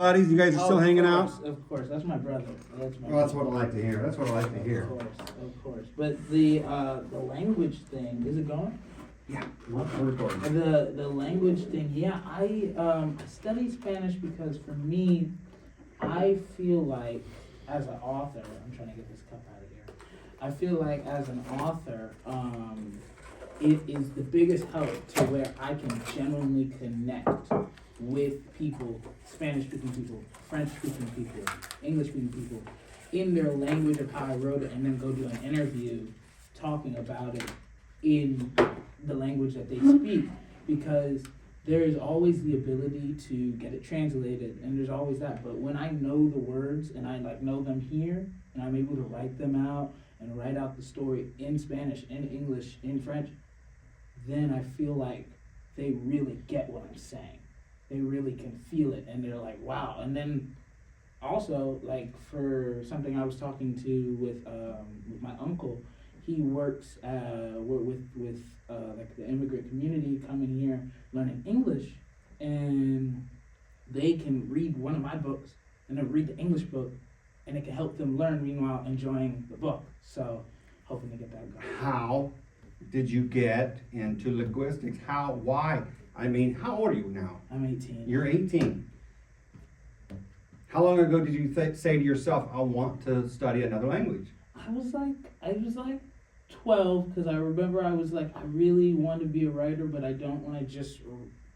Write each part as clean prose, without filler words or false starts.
Buddies, you guys are still hanging out? Of course, that's my brother. Well, that's what I like to hear. That's what I like to hear. Of course. But the language thing, is it going? Yeah, we're recording. The language thing, yeah. I study Spanish because for me, I feel like as an author, I'm trying to get this cup out of here. I feel like as an author, it is the biggest help to where I can genuinely connect with people, Spanish-speaking people, French-speaking people, English-speaking people, in their language of how I wrote it, and then go do an interview talking about it in the language that they speak, because there is always the ability to get it translated, and there's always that. But when I know the words and I know them here, and I'm able to write them out and write out the story in Spanish, in English, in French, then I feel like they really get what I'm saying. They really can feel it, and they're like, wow. And then also, like, for something I was talking to with my uncle, he works with like the immigrant community coming here learning English, and they can read one of my books and then read the English book, and it can help them learn, meanwhile enjoying the book. So hoping to get that going. How did you get into linguistics? How? Why? I mean, how old are you now? I'm 18. You're 18. How long ago did you say to yourself, I want to study another language? I was like 12, because I remember I was like, I really want to be a writer, but I don't want to just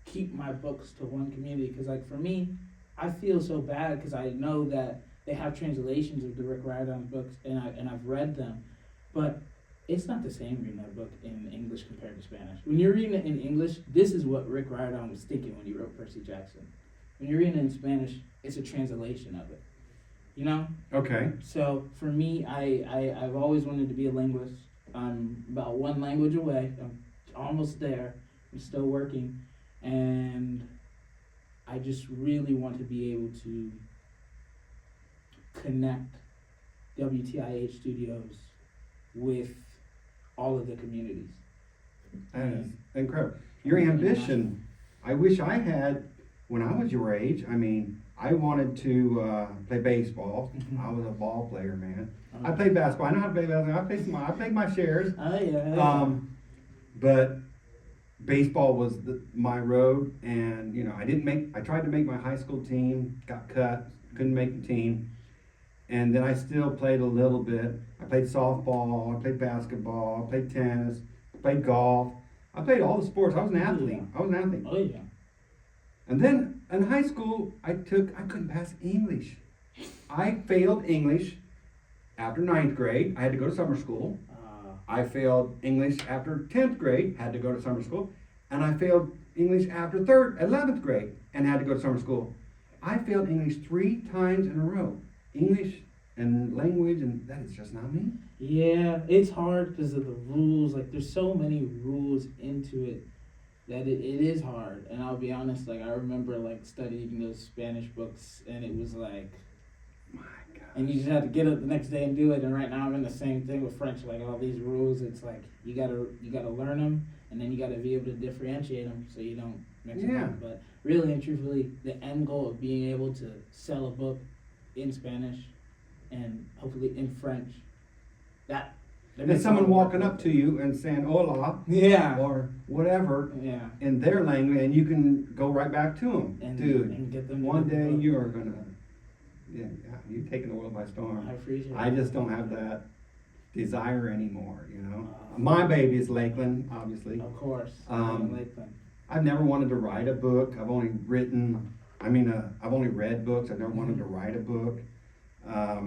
keep my books to one community. Because like for me, I feel so bad because I know that they have translations of the Rick Riordan books, and I've read them, but it's not the same reading that book in English compared to Spanish. When you're reading it in English, this is what Rick Riordan was thinking when he wrote Percy Jackson. When you're reading it in Spanish, it's a translation of it. You know? Okay. So for me, I've always wanted to be a linguist. I'm about one language away. I'm almost there. I'm still working. And I just really want to be able to connect WTIH studios with all of the communities. That is incredible. Your ambition, I wish I had when I was your age. I mean, I wanted to play baseball. I was a ball player, man. I played basketball. I know how to play basketball. I played my shares. Oh, yeah. But baseball was my road, and I tried to make my high school team, got cut, couldn't make the team. And then I still played a little bit. I played softball, I played basketball, I played tennis, I played golf. I played all the sports. I was an athlete. Oh, yeah. And then in high school, I couldn't pass English. I failed English after 9th grade. I had to go to summer school. I failed English after 10th grade, had to go to summer school. And I failed English after 11th grade and had to go to summer school. I failed English 3 times in a row. English and language, and that is just not me. Yeah, it's hard because of the rules. Like, there's so many rules into it that it is hard. And I'll be honest, like, I remember, like, studying those Spanish books, and it was like, My God. and you just had to get up the next day and do it. And right now I'm in the same thing with French. Like, all these rules, it's like you gotta learn them, and then you gotta be able to differentiate them so you don't mix them up. But really and truthfully, the end goal of being able to sell a book in Spanish and hopefully in French, that And someone walking up to you and saying hola, yeah, or whatever, yeah, in their language, and you can go right back to them. and Dude, and get them to one the day book. you are gonna, you're taking the world by storm. I appreciate I it. just don't have that desire anymore, My baby is Lakeland, obviously. Of course, Lakeland. I've never wanted to write a book. I've only I've only read books. I've never wanted to write a book. I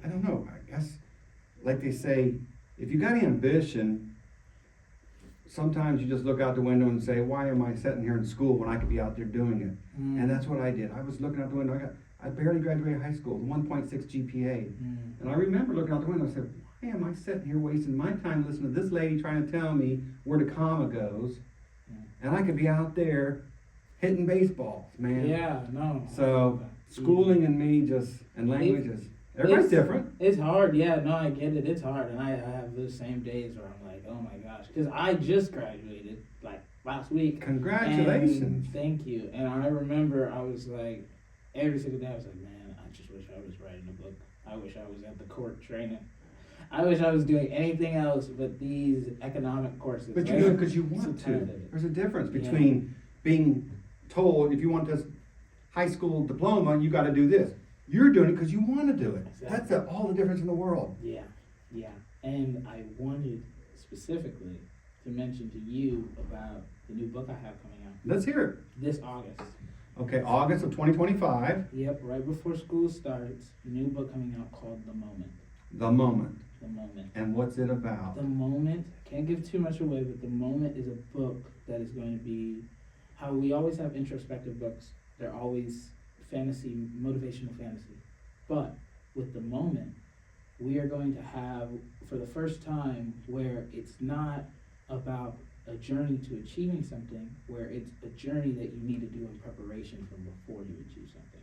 don't know. I guess, like they say, if you got ambition, sometimes you just look out the window and say, why am I sitting here in school when I could be out there doing it? And that's what I did. I was looking out the window. I barely graduated high school, 1.6 GPA. And I remember looking out the window and said, why am I sitting here wasting my time listening to this lady trying to tell me where the comma goes? And I could be out there hitting baseballs, man. Yeah, no. So schooling and me and languages, everybody's different. It's hard, yeah, no, I get it, it's hard. And I have those same days where I'm like, oh my gosh, because I just graduated like last week. Congratulations. And thank you. And I remember I was like, every single day I was like, man, I just wish I was writing a book. I wish I was at the court training. I wish I was doing anything else but these economic courses. But you do it because you want to. There's a difference between being told if you want this high school diploma, you got to do this. You're doing it because you want to do it. Exactly. That's all the difference in the world. Yeah. And I wanted specifically to mention to you about the new book I have coming out Let's hear it. this August. Okay, August of 2025. Yep, right before school starts, a new book coming out called The Moment. The Moment. The Moment. And what's it about? The Moment, can't give too much away, but The Moment is a book that is going to be how we always have introspective books. They're always fantasy, motivational fantasy. But with The Moment, we are going to have, for the first time, where it's not about a journey to achieving something, where it's a journey that you need to do in preparation from before you achieve something.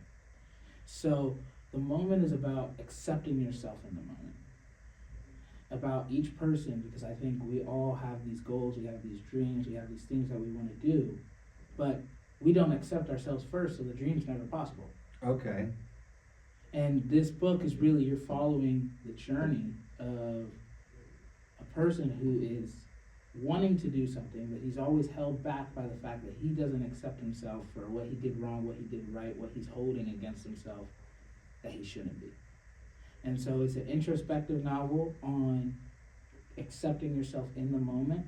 So The Moment is about accepting yourself in the moment. About each person, because I think we all have these goals, we have these dreams, we have these things that we want to do, but we don't accept ourselves first, so the dream's never possible. Okay. And this book is really, you're following the journey of a person who is wanting to do something, but he's always held back by the fact that he doesn't accept himself for what he did wrong, what he did right, what he's holding against himself that he shouldn't be. And so it's an introspective novel on accepting yourself in the moment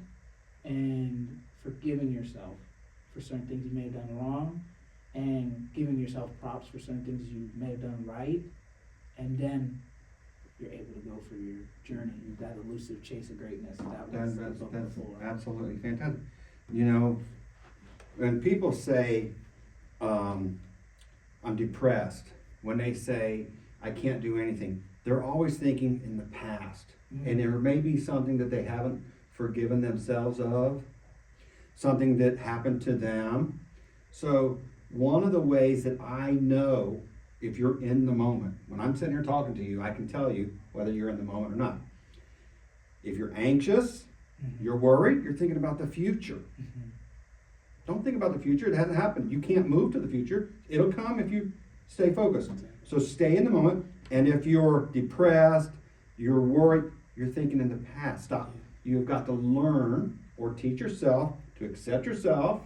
and forgiving yourself for certain things you may have done wrong, and giving yourself props for certain things you may have done right, and then you're able to go for your journey, that elusive chase of greatness. That's absolutely fantastic. You know, when people say, I'm depressed, when they say, I can't do anything, they're always thinking in the past. Mm-hmm. And there may be something that they haven't forgiven themselves of, something that happened to them. So one of the ways that I know if you're in the moment, when I'm sitting here talking to you, I can tell you whether you're in the moment or not. If you're anxious, you're worried, you're thinking about the future. Don't think about the future. It hasn't happened. You can't move to the future. It'll come if you stay focused. So stay in the moment. And if you're depressed, you're worried, you're thinking in the past. Stop. You've got to learn or teach yourself to accept yourself,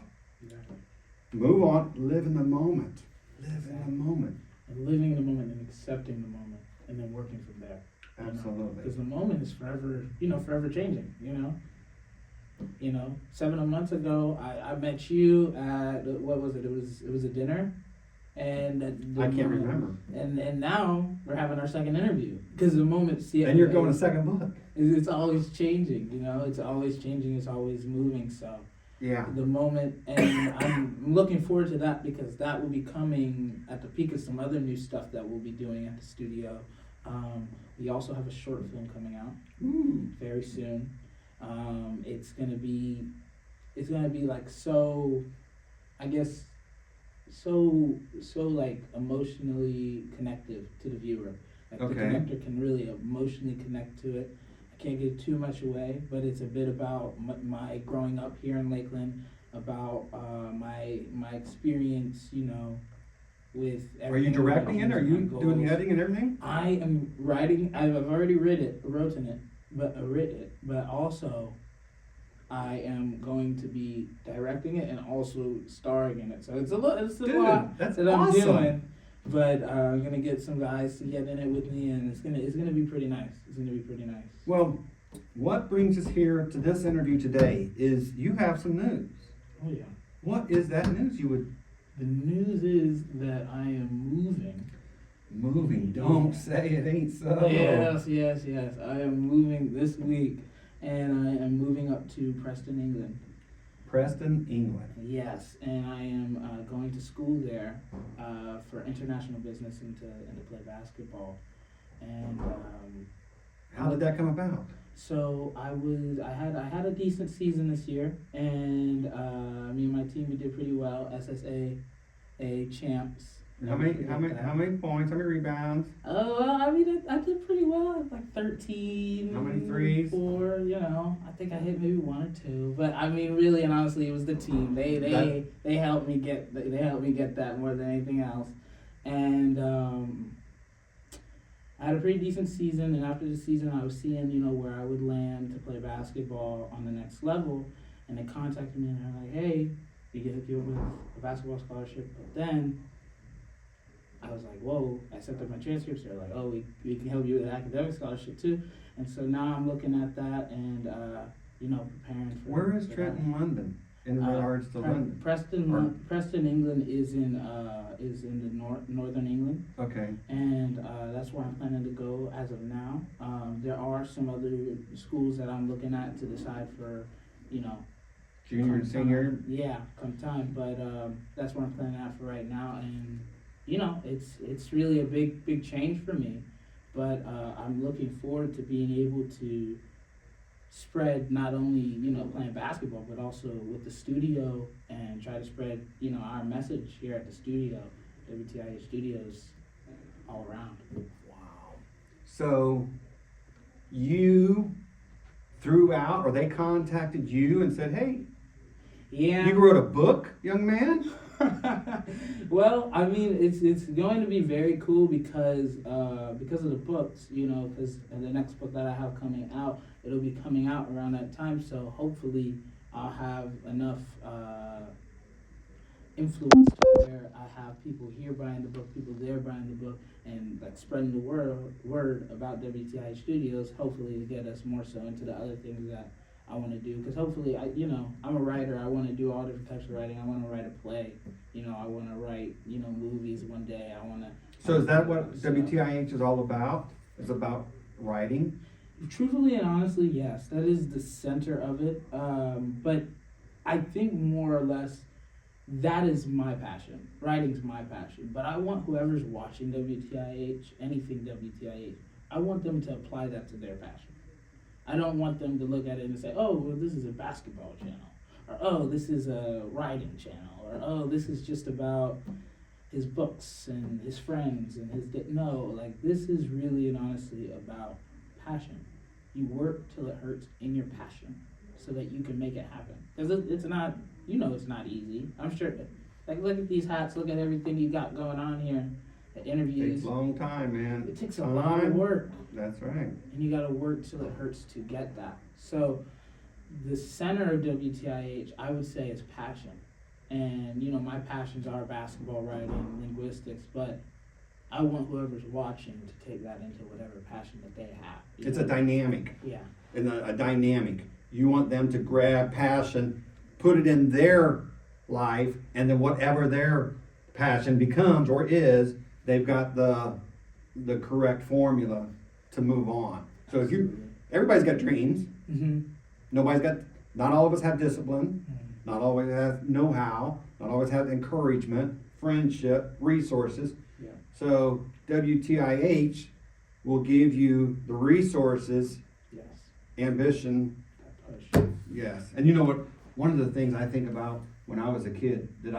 move on, live in the moment. Live in the moment. And living in the moment and accepting the moment and then working from there. Absolutely. Because the moment is forever, forever changing, You know, 7 months ago, I met you at, what was it? It was a dinner. And I can't remember. And now we're having our second interview. Because the moment, and you're going a second book. It's always changing, It's always changing, it's always moving, so. Yeah. The moment, and I'm looking forward to that because that will be coming at the peak of some other new stuff that we'll be doing at the studio. We also have a short film coming out very soon. It's gonna be like so, I guess, so like emotionally connective to the viewer. Like the connector can really emotionally connect to it. Can't give too much away, but it's a bit about my growing up here in Lakeland, about my experience, with everything. Are you directing it? Are you doing the editing and everything? I am writing. I've already written it, but also I am going to be directing it and also starring in it. So it's a lot that's that awesome. I'm doing. But I'm gonna get some guys to get in it with me, and it's gonna be pretty nice. It's gonna be pretty nice. Well, what brings us here to this interview today is you have some news. Oh yeah. What is that news you would? The news is that I am moving. Moving? Don't say it ain't so. Yes. I am moving this week, and I am moving up to Preston, England. Preston, England. Yes, and I am going to school there for international business and to play basketball. And how did that come about? So I had a decent season this year, and me and my team, we did pretty well. SSA champs, How many points? How many rebounds? Oh, well, I mean, I did pretty well. Like 13. How many threes? 4, you know. I think I hit maybe 1 or 2. But I mean, really and honestly, it was the team. They helped me get that more than anything else. And I had a pretty decent season. And after the season, I was seeing, you know, where I would land to play basketball on the next level. And they contacted me and they're like, hey, we can hook you up with a basketball scholarship. But then I was like, whoa, I accepted my transcripts. They're like, oh, we can help you with an academic scholarship too. And so now I'm looking at that and, you know, preparing for. Where is Trenton, London? In regards to London? Preston, England is in the northern England. Okay. And that's where I'm planning to go as of now. There are some other schools that I'm looking at to decide for, you know. Junior and senior? Yeah, come time. But that's what I'm planning out for right now. And you know, it's really a big change for me, but I'm looking forward to being able to spread not only, you know, playing basketball, but also with the studio and try to spread, you know, our message here at the studio, WTIH Studios, all around. Wow. So you threw out, or they contacted you and said, hey, yeah, you wrote a book, young man? Well, I mean, it's going to be very cool because of the books, you know, because the next book that I have coming out, it'll be coming out around that time. So hopefully I'll have enough influence to where I have people here buying the book, people there buying the book, and like spreading the word about WTIH Studios, hopefully to get us more so into the other things that I want to do, because hopefully, I'm a writer. I want to do all different types of writing. I want to write a play. You know, I want to write, you know, movies one day. I want to. So is that what WTIH is all about? It's about writing? Truthfully and honestly, yes. That is the center of it. But I think more or less that is my passion. Writing's my passion. But I want whoever's watching WTIH, anything WTIH, I want them to apply that to their passion. I don't want them to look at it and say, oh, well, this is a basketball channel. Or, oh, this is a writing channel. Or, oh, this is just about his books and his friends and his... No, like, this is really and honestly about passion. You work till it hurts in your passion so that you can make it happen. Because it's not, you know, it's not easy. I'm sure, like, look at these hats. Look at everything you got going on here. The interviews. It takes a long time, man. It takes a lot of work. That's right. And you got to work till it hurts to get that. So the center of WTIH, I would say, is passion. And, you know, my passions are basketball, writing, linguistics, but I want whoever's watching to take that into whatever passion that they have. It's a dynamic. Yeah. And a dynamic. You want them to grab passion, put it in their life, and then whatever their passion becomes or is, they've got the correct formula to move on. So if everybody's got dreams. Mm-hmm. Not all of us have discipline. Mm-hmm. Not always have know-how. Not always have encouragement, friendship, resources. Yeah. So WTIH will give you the resources, Yes. ambition. That push. Yes. And you know what? One of the things I think about when I was a kid that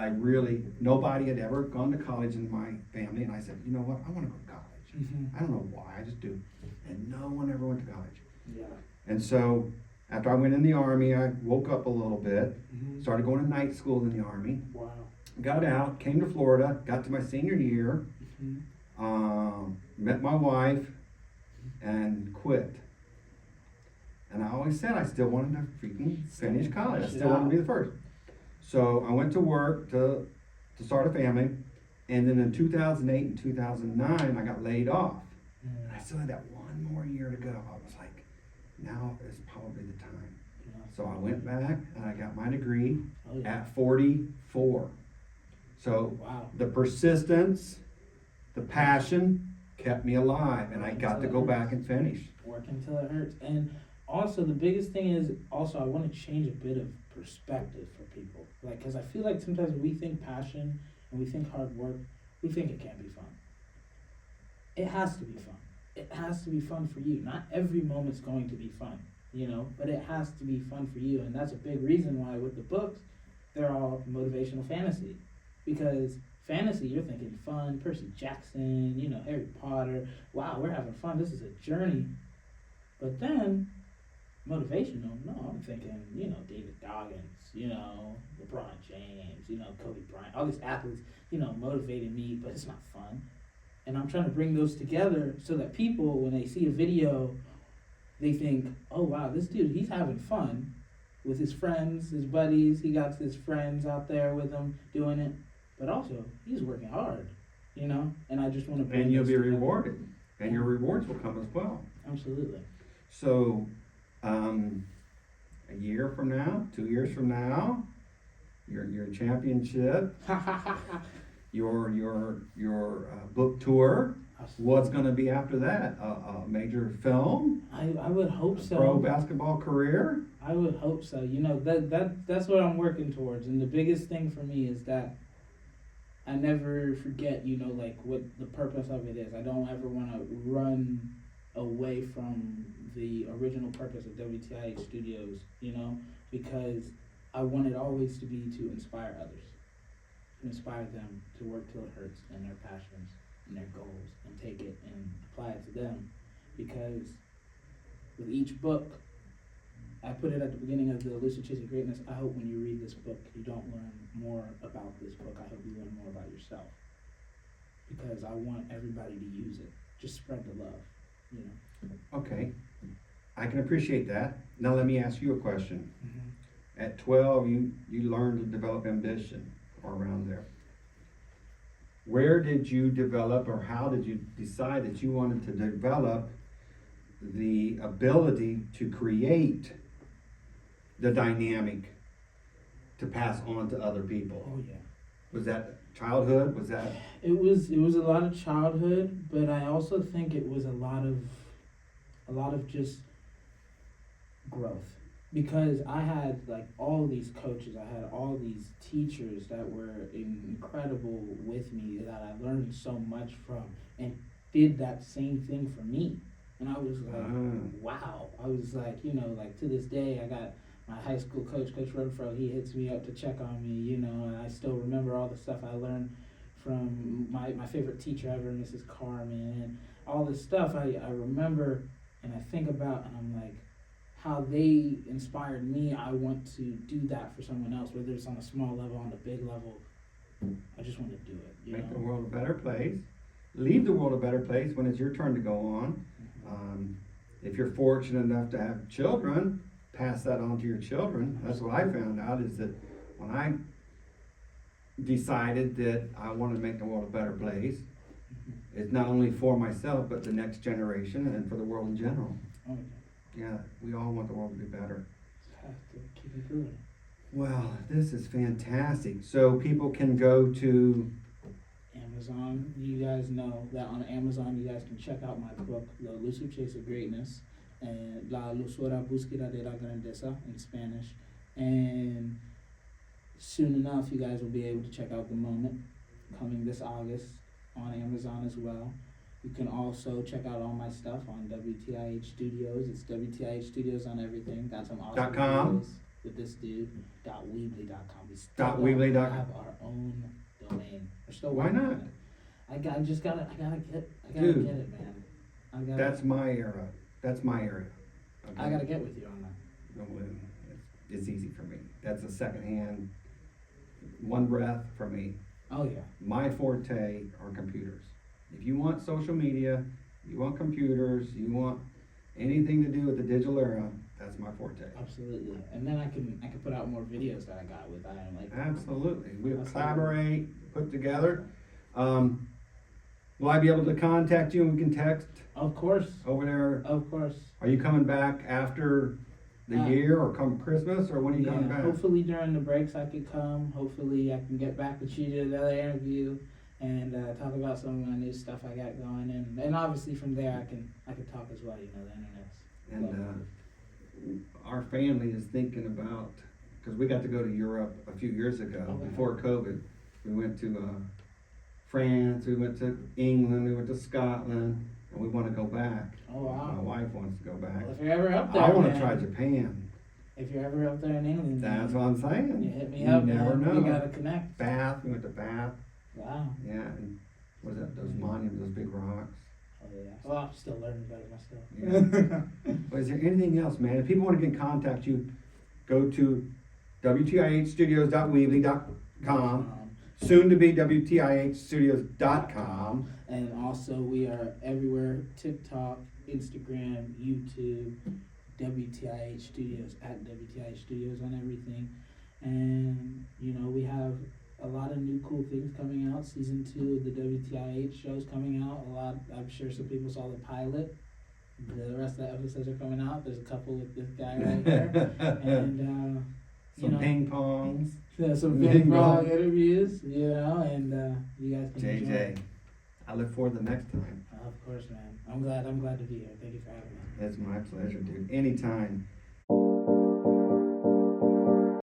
nobody had ever gone to college in my family, and I said, you know what? I want to go to college. Mm-hmm. I don't know why, I just do. And no one ever went to college. Yeah. And so after I went in the Army, I woke up a little bit, Mm-hmm. started going to night school in the Army, Wow. got out, came to Florida, got to my senior year, Mm-hmm. met my wife, and quit. And I always said I still wanted to freaking finish college. I still wanted to be the first. So I went to work to start a family, and then in 2008 and 2009, I got laid off. And I still had that one more year to go. I was like, now is probably the time. Yeah. So I went back and I got my degree Oh, yeah. at 44. So Wow. the persistence, the passion kept me alive, and I got to go back and finish. Work until it hurts. And also, the biggest thing is, I want to change a bit of perspective for people. Like, because I feel like sometimes we think passion and we think hard work, we think it can't be fun. It has to be fun. It has to be fun for you. Not every moment's going to be fun, you know, but it has to be fun for you. And that's a big reason why with the books, they're all motivational fantasy. Because fantasy, you're thinking fun, Percy Jackson, you know, Harry Potter. Wow, we're having fun. This is a journey. But then, motivational, no, I'm thinking, you know, David Goggins, you know, LeBron James, you know, Kobe Bryant, all these athletes, you know, motivating me, but it's not fun. And I'm trying to bring those together so that people, when they see a video, they think, oh wow, this dude, he's having fun with his friends, his buddies, he got his friends out there with him doing it, but also, he's working hard, you know, and I just want to bring And you'll be those together. rewarded, and your rewards will come as well. Absolutely. So, a year from now, 2 years from now, your championship, your book tour. What's going to be after that? A major film? I would hope so. Pro basketball career? I would hope so. You know, that's what I'm working towards. And the biggest thing for me is that I never forget, you know, like what the purpose of it is. I don't ever want to run away from the original purpose of WTIH Studios, you know, because I want it always to be to inspire others, to inspire them to work till it hurts and their passions and their goals and take it and apply it to them. Because with each book, I put it at the beginning of the Elusive Chase of Greatness, I hope when you read this book, you don't learn more about this book. I hope you learn more about yourself. Because I want everybody to use it. Just spread the love, you know. Okay, I can appreciate that. Now let me ask you a question. Mm-hmm. At 12, you learned to develop ambition, or around there. Where did you develop, or how did you decide that you wanted to develop the ability to create the dynamic to pass on to other people? Oh yeah. Was that childhood? Was that? It was a lot of childhood, but I also think it was a lot of just growth. Because I had like all these coaches, I had all these teachers that were incredible with me that I learned so much from and did that same thing for me. And I was like, wow. I was like, you know, like to this day I got my high school coach, Coach Renfro, he hits me up to check on me, you know, and I still remember all the stuff I learned from my favorite teacher ever, Mrs. Carmen, and all this stuff I remember and I think about and I'm like, how they inspired me, I want to do that for someone else, whether it's on a small level, on a big level. I just want to do it. You Make know? the world a better place. Leave the world a better place when it's your turn to go on. If you're fortunate enough to have children, pass that on to your children. That's what I found out is that when I decided that I want to make the world a better place, it's not only for myself, but the next generation and for the world in general. Oh, Yeah, we all want the world to be better. have to keep improving. Well, this is fantastic. So people can go to Amazon, you guys know that on Amazon you guys can check out my book, The Elusive Chase of Greatness, and La Ilusora Búsqueda de la Grandeza in Spanish. And soon enough, you guys will be able to check out The Moment, coming this August on Amazon as well. You can also check out all my stuff on WTIH Studios. It's WTIH Studios on everything. Got some awesome .com? videos with this dude. .weebly.com. We still .weebly.com. don't have our own domain. We're still Why working not? on it. I gotta Dude, get it, man. That's my era. That's my area. Okay? I gotta get with you on that. It's easy for me. That's a second hand, one breath for me. Oh yeah. My forte are computers. If you want social media, you want computers, you want anything to do with the digital era, that's my forte. Absolutely. And then I can put out more videos that I got with I Am Lakeland. Absolutely. We'll Absolutely. collaborate, put together. Will I be able to contact you and we can text Of course. over there? Of course. Are you coming back after the year or come Christmas or when are you coming back? Hopefully during the breaks I could come. Hopefully I can get back with you to another interview and talk about some of my new stuff I got going. And obviously from there I can talk as well, you know, the internet's. And our family is thinking about, because we got to go to Europe a few years ago, Oh, wow. before COVID. We went to France, we went to England, we went to Scotland, and we want to go back. Oh wow. My wife wants to go back. Well, if you're ever up there, I want to man, try Japan. If you're ever up there in England, That's man, what I'm saying. you hit me You up, never man. know. We gotta connect. Bath, we went to Bath. Wow. Yeah, and what is that, those monuments, those big rocks? Oh yeah. Well, I'm still learning about it myself. Yeah. But is there anything else, man? If people want to get in contact you, go to WTIHstudios.weebly.com, soon to be WTIHstudios.com. And also we are everywhere, TikTok, Instagram, YouTube, WTIH Studios, at WTIH Studios on everything. And, you know, we have a lot of new cool things coming out. Season 2 of the WTIH shows coming out. I'm sure some people saw the pilot. The rest of the episodes are coming out. There's a couple with this guy right here. And, Some ping pongs. some big long interviews, you know, and you guys can enjoy JJ, it. I look forward to the next time. Of course, man. I'm glad to be here. Thank you for having me. It's my pleasure, dude. Anytime.